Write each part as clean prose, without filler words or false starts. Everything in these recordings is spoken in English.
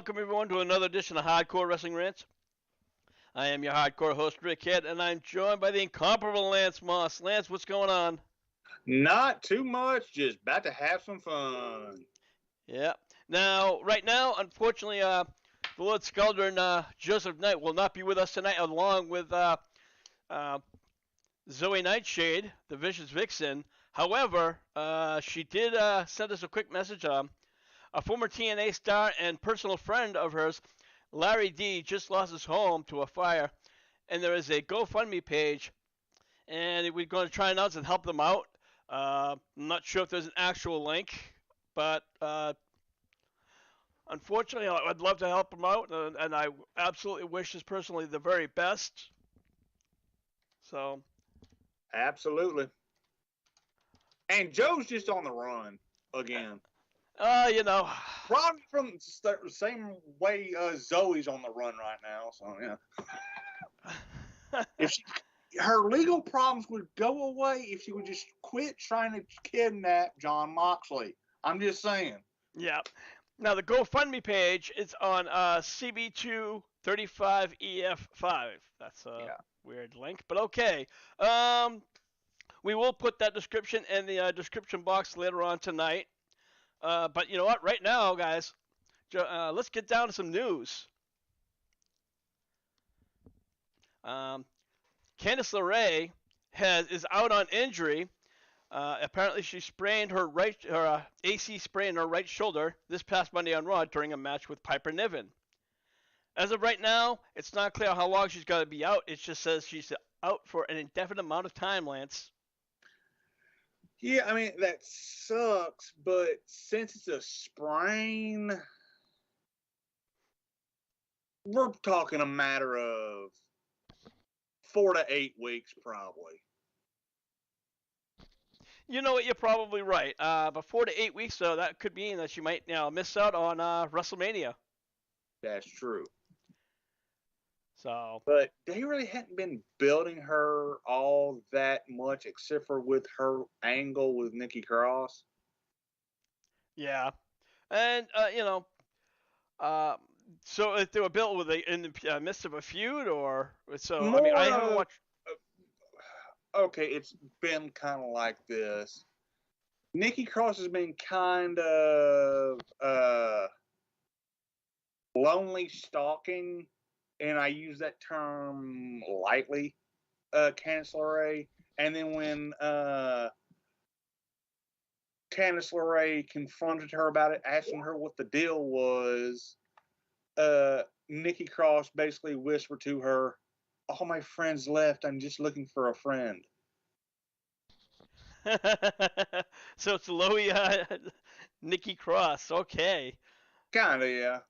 Welcome everyone to another edition of Hardcore Wrestling Rants. I am your hardcore host Rick Head, and I'm joined by the incomparable Lance Moss. Lance, what's going on? Not too much, just about to have some fun. Yeah. Now, right now, unfortunately, the Lord Skelder and Joseph Knight will not be with us tonight, along with Zoe Nightshade, the Vicious Vixen. However, she did send us a quick message. A former TNA star and personal friend of hers, Larry D, just lost his home to a fire, and there is a GoFundMe page, and we're going to try and help them out. I'm not sure if there's an actual link, but unfortunately, I'd love to help them out, and I absolutely wish this personally the very best. So, Absolutely. And Joe's just on the run again. you know, Probably from the same way Zoe's on the run right now. So yeah, if her legal problems would go away if she would just quit trying to kidnap John Moxley. I'm just saying. yeah. Now the GoFundMe page is on CB235EF5. That's a weird link, but okay. We will put that description in the description box later on tonight. But you know what? Right now, guys, let's get down to some news. Candice LeRae is out on injury. Apparently, she sprained her AC sprain in her right shoulder this past Monday on Raw during a match with Piper Niven. As of right now, it's not clear how long she's going to be out. It just says she's out for an indefinite amount of time, Lance. Yeah, I mean, that sucks, but since it's a sprain, we're talking a matter of 4 to 8 weeks, probably. You know what? You're probably right. But 4 to 8 weeks, though, that could mean that she might miss out on WrestleMania. That's true. So, but they really hadn't been building her all that much, except for with her angle with Nikki Cross. Yeah, and so if they were built in the midst of a feud, or so. More, I mean, I haven't watched. Okay, it's been kind of like this. Nikki Cross has been kind of lonely stalking. And I use that term lightly, Candice LeRae. And then when Candice LeRae confronted her about it, asking her what the deal was, Nikki Cross basically whispered to her, "All my friends left. I'm just looking for a friend." So it's Lowy Nikki Cross. Okay. Kind of, yeah.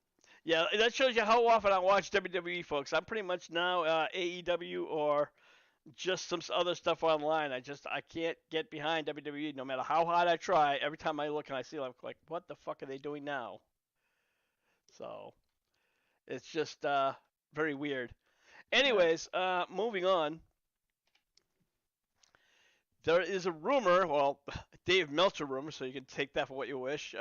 Yeah, that shows you how often I watch WWE, folks. I'm pretty much now AEW or just some other stuff online. I can't get behind WWE no matter how hard I try. Every time I look and I see it, I'm like, what the fuck are they doing now? So it's just very weird. Anyways, moving on. There is a rumor, well, Dave Meltzer rumor, so you can take that for what you wish.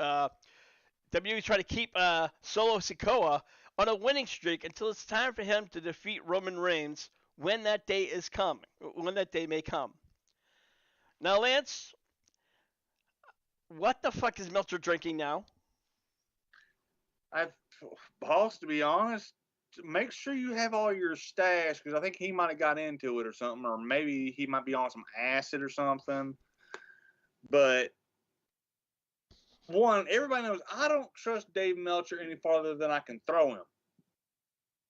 WWE try to keep Solo Sikoa on a winning streak until it's time for him to defeat Roman Reigns when that day is coming, when that day may come. Now, Lance, what the fuck is Meltzer drinking now? Boss, to be honest, make sure you have all your stash, because I think he might have got into it or something, or maybe he might be on some acid or something. But one, everybody knows I don't trust Dave Meltzer any farther than I can throw him.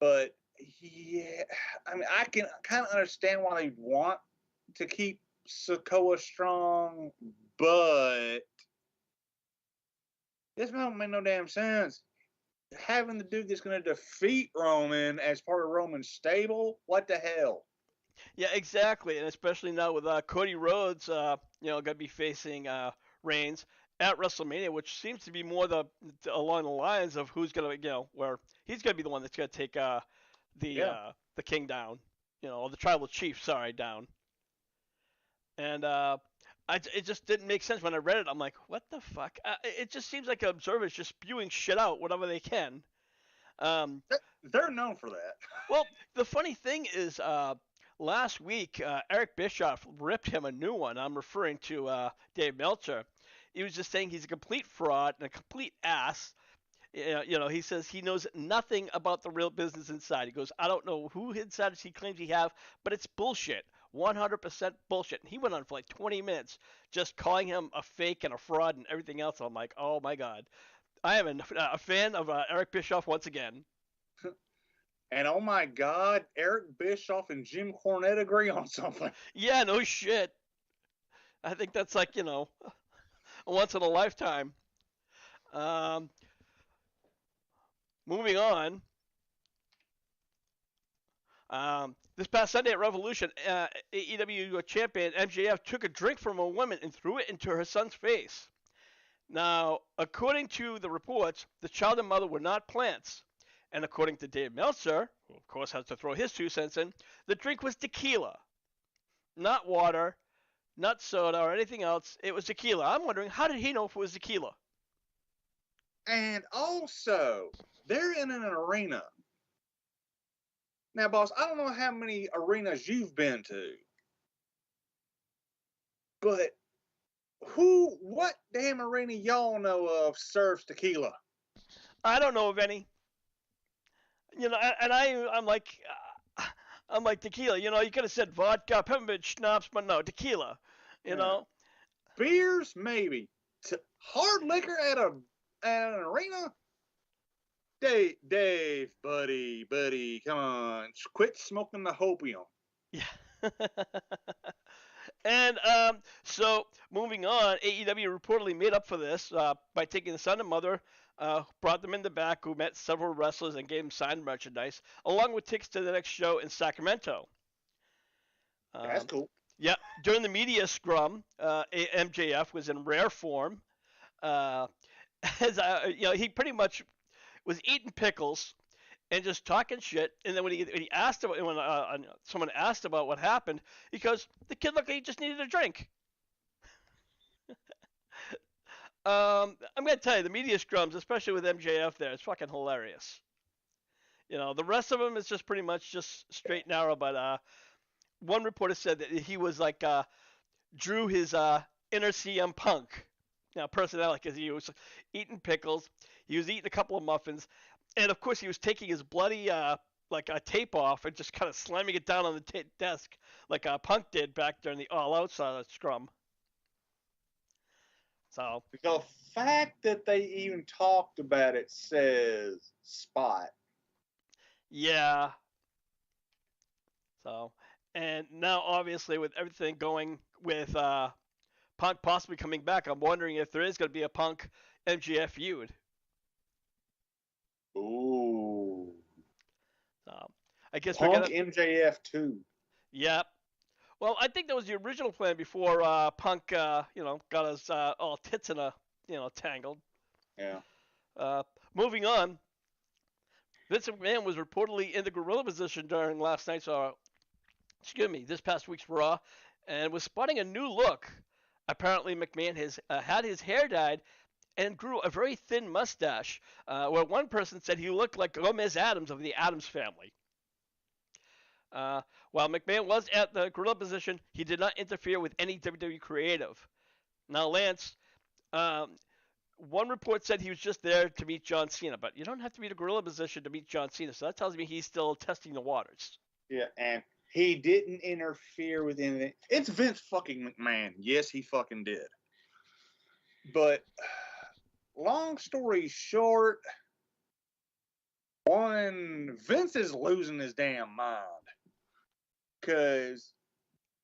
But yeah, I mean, I can kind of understand why they want to keep Sikoa strong, but this don't make no damn sense. Having the dude that's going to defeat Roman as part of Roman's stable, what the hell? Yeah, exactly, and especially now with Cody Rhodes, going to be facing Reigns at WrestleMania, which seems to be more along the lines of who's going to, where he's going to be the one that's going to take the king down, or the tribal chief, down. And it just didn't make sense when I read it. I'm like, what the fuck? It just seems like Observer's just spewing shit out whatever they can. Um, They're known for that. well, the funny thing is, last week Eric Bischoff ripped him a new one. I'm referring to Dave Meltzer. He was just saying he's a complete fraud and a complete ass. He says he knows nothing about the real business inside. He goes, I don't know who insiders he claims he have, but it's bullshit. 100% bullshit. And he went on for like 20 minutes just calling him a fake and a fraud and everything else. I'm like, oh my God. I am a fan of Eric Bischoff once again. And oh my God, Eric Bischoff and Jim Cornette agree on something. Yeah, no shit. I think that's like, a once in a lifetime. Um, moving on. This past Sunday at Revolution, AEW champion MJF took a drink from a woman and threw it into her son's face. Now, according to the reports, the child and mother were not plants. And according to Dave Meltzer, who of course has to throw his 2 cents in, the drink was tequila. Not water, not soda or anything else. It was tequila. I'm wondering, how did he know if it was tequila? And also, they're in an arena. Now, boss, I don't know how many arenas you've been to, but what damn arena y'all know of serves tequila? I don't know of any. And I'm like tequila. You could have said vodka, peppermint schnapps, but no, tequila. You know. Beers, maybe. Hard liquor at an arena? Dave, buddy, come on. Quit smoking the hopium. Yeah. And so moving on, AEW reportedly made up for this by taking the son and mother, brought them in the back, who met several wrestlers and gave them signed merchandise, along with tickets to the next show in Sacramento. That's cool. Yeah, during the media scrum, MJF was in rare form. He pretty much was eating pickles and just talking shit. And then when he asked about when someone asked about what happened, he goes, "The kid looked like he just needed a drink." I'm gonna tell you, the media scrums, especially with MJF there, it's fucking hilarious. The rest of them is just pretty much just straight and narrow. But one reporter said that he was like drew his inner CM Punk personality, because he was eating pickles, he was eating a couple of muffins, and of course he was taking his bloody like a tape off and just kind of slamming it down on the desk like Punk did back during the All Out scrum. So the fact that they even talked about it says spot. Yeah. So, and now obviously with everything going with Punk possibly coming back, I'm wondering if there is going to be a Punk MJF feud. Ooh. So, I guess Punk we're gonna. MJF 2. Yep. Well, I think that was the original plan before Punk, got his all tits in a, tangled. Yeah. Moving on, Vince McMahon was reportedly in the gorilla position during last night's, this past week's Raw, and was spotting a new look. Apparently, McMahon has had his hair dyed and grew a very thin mustache, where one person said he looked like Gomez Adams of the Addams Family. While McMahon was at the gorilla position, he did not interfere with any WWE creative. Now, Lance, one report said he was just there to meet John Cena, but you don't have to be in a gorilla position to meet John Cena, so that tells me he's still testing the waters. Yeah, and he didn't interfere with anything. It's Vince fucking McMahon. Yes, he fucking did. But long story short, Vince is losing his damn mind. Because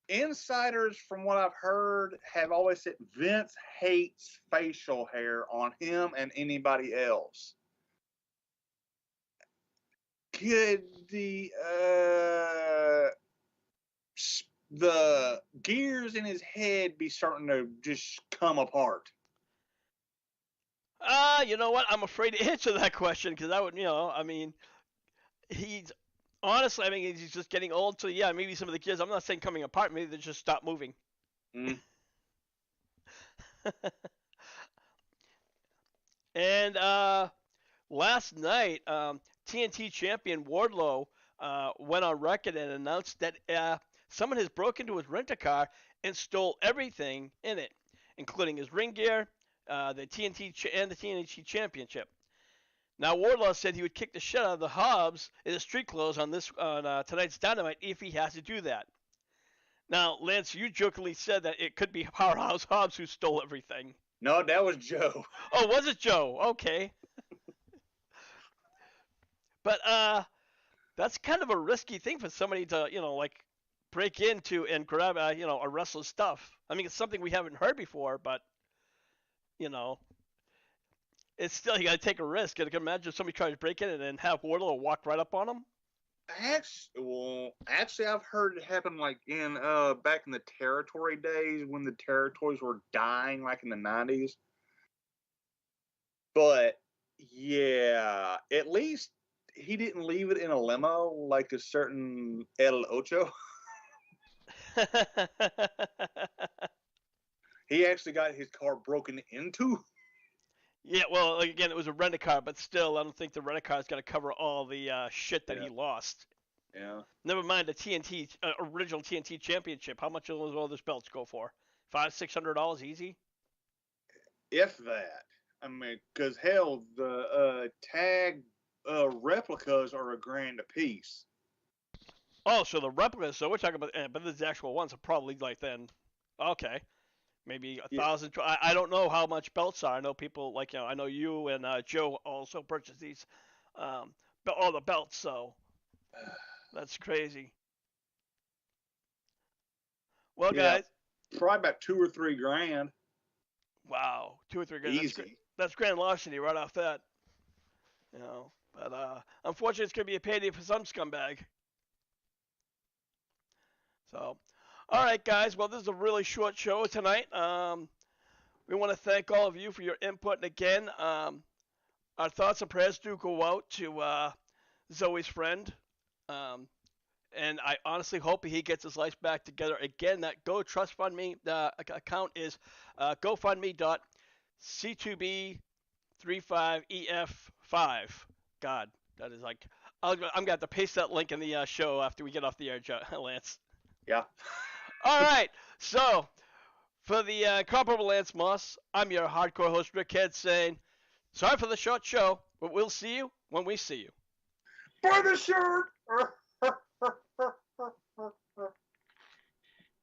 insiders, from what I've heard, have always said Vince hates facial hair on him and anybody else. Could the gears in his head be starting to just come apart? You know what? I'm afraid to answer that question, because I would, he's honestly, he's just getting old. So yeah, maybe some of the gears, I'm not saying coming apart, maybe they just stop moving. Mm. And last night, TNT champion Wardlow went on record and announced that someone has broken into his rent-a-car and stole everything in it, including his ring gear, the TNT championship. Now Wardlow said he would kick the shit out of the Hobbs in his street clothes on tonight's Dynamite if he has to do that. Now, Lance, you jokingly said that it could be Powerhouse Hobbs who stole everything. No, that was Joe. Oh, was it Joe? Okay. But that's kind of a risky thing for somebody to, break into and grab, a wrestler's stuff. I mean, it's something we haven't heard before, but, it's still, you got to take a risk. I can imagine if somebody tried to break in and have Wardlow walk right up on him. Actually, I've heard it happen like in back in the territory days when the territories were dying, like in the 90s. But yeah, at least he didn't leave it in a limo like a certain El Ocho. He actually got his car broken into. Yeah, well, again, it was a rent-a-car, but still, I don't think the rent-a-car is going to cover all the shit that he lost. Yeah. Never mind the original TNT championship. How much will all those belts go for? $500-$600 easy? If that. I mean, because hell, the tag replicas are $1,000 a piece. Oh, so the replicas. So we're talking about, but the actual ones are probably like then. Okay. Maybe 1,000. I don't know how much belts are. I know people I know you and Joe also purchase these, all the belts. So that's crazy. Well, guys, probably about $2,000 or $3,000. Wow, $2,000 or $3,000. Easy. That's grand larceny right off that. But unfortunately, it's gonna be a payday for some scumbag. So. All right, guys. Well, this is a really short show tonight. We want to thank all of you for your input. And again, our thoughts and prayers do go out to Zoe's friend. And I honestly hope he gets his life back together. Again, that Go Trust Fund Me account is GoFundMe.C2B35EF5. God, that is like... I'm going to have to paste that link in the show after we get off the air, Lance. Yeah. All right, so for the comparable Lance Moss, I'm your hardcore host, Rick Head, saying, sorry for the short show, but we'll see you when we see you. Buy the shirt!